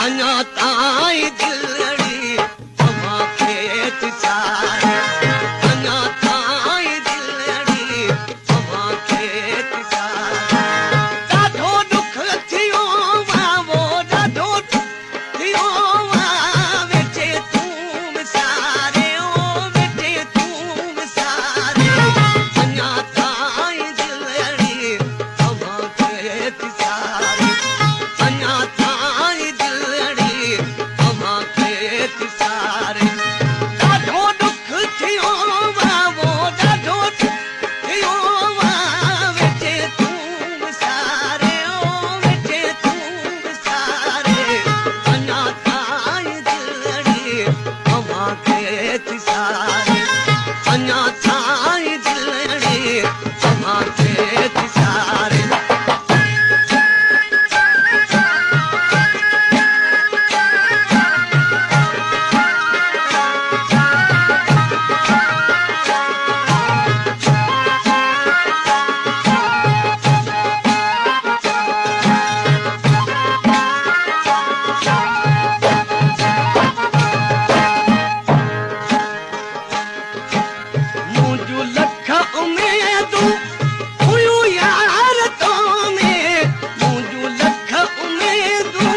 अञा ताईं दिलड़ी तव्हां खेत सारे अञा ताईं दिलड़ी तव्हां खेत सारे ॾाढो दुख थियो वो ॾाढो थियो वेठे तूं विसारे ओ वेठे तूं विसारे अञा ताईं दिलड़ी तव्हां खेत सारे अञा ताईं दिलड़ी तव्हां खेत सारे ॾाढो दुख थियो वो ॾाढो थियो वेठे तूं विसारे ओ वेठे तूं विसारे अञा ताईं दिलड़ी तव्हां खेत सारे अञा ताईं दिलड़ी तव्हां खेत सारे मुंहिंजूं लख उमेदूं हुयूं यार तो में मुंहिंजूं लख उमेदूं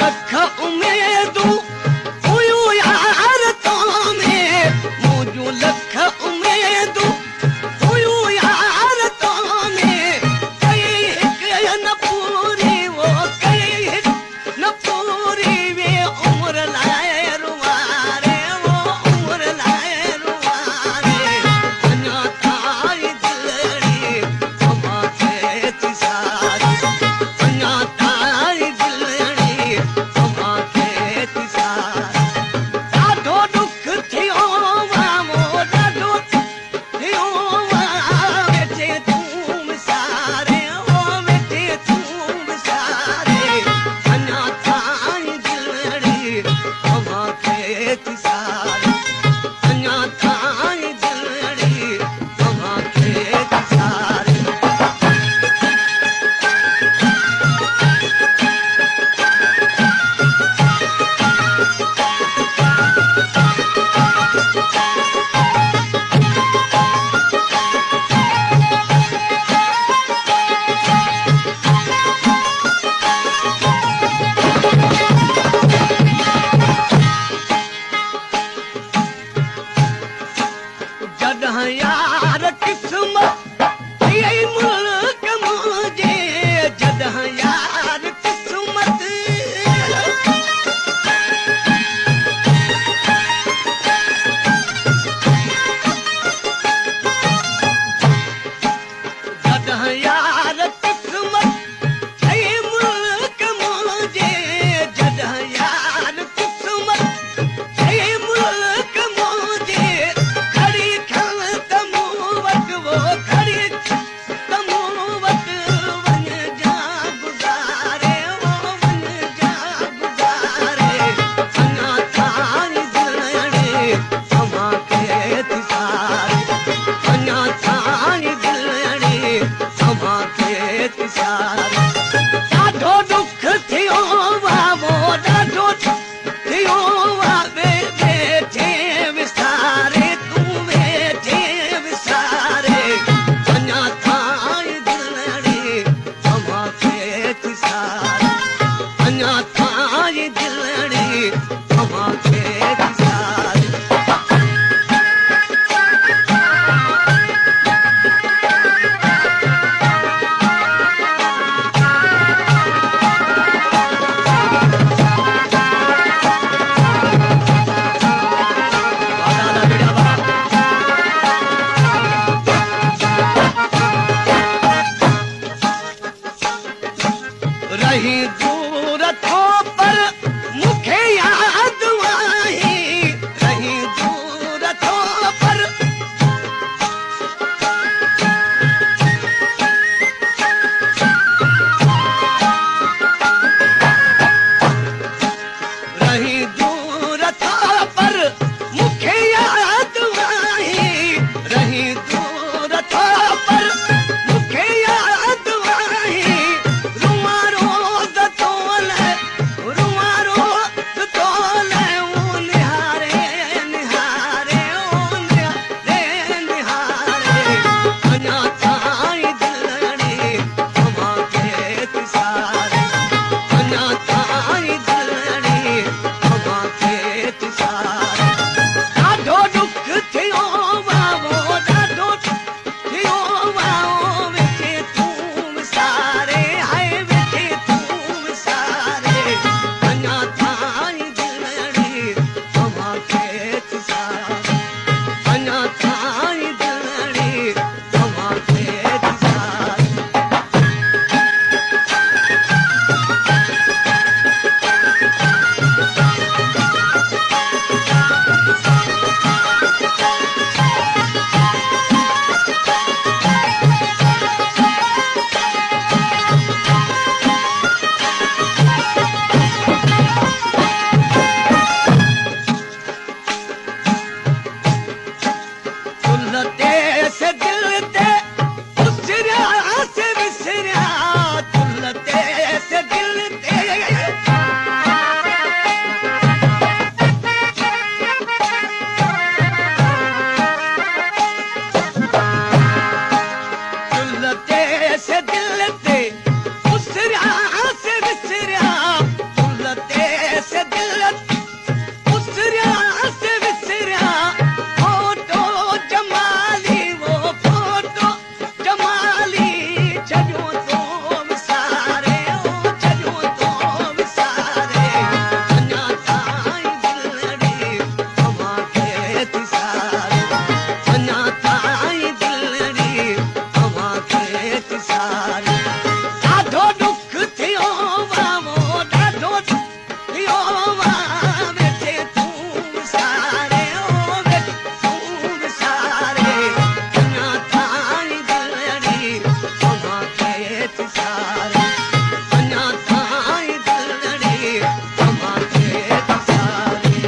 लख उमेदूं हुयूं यार तो में मुंहिंजूं लख उमेदूं हुयूं यार तो में कई हिकु न पूरी वो कई हिकु न पूरी वे उम्र लाइ रुवारे वो उम्र लाइ रुवारे अञा ताईं दिलड़ी तव्हां खेत सारे अञा ताईं दिलड़ी तव्हां खेत सारे ॾाढो दुख थियो वो ॾाढो थियो वेठे तूं विसारे ओ वेठे तूं विसारे अञा ताईं दिलड़ी तव्हां खेत सारे अञा ताईं दिलड़ी तव्हां खेत सारे जॾहिं यार क़िस्मत इहे मुल्क मुंहिंजे जॾहिं यार क़िस्मत जॾहिं यार क़िस्मत इहे मुल्क मुंहिंजे जॾहिं यार क़िस्मत इहे मुल्क मुंहिंजे खड़ी खल त मूं वटि वो खड़ी सारे अञा ताईं दिलड़ी तव्हांखे सारे ॾाढो दुख थियो वावो ॾाढो दुख थियो वा वेठे तूं सारे ओ वेठे तूं सारे अञा ताईं दिलड़ी तव्हांखे सारे अञा ताईं दिलड़ी तव्हांखे सारे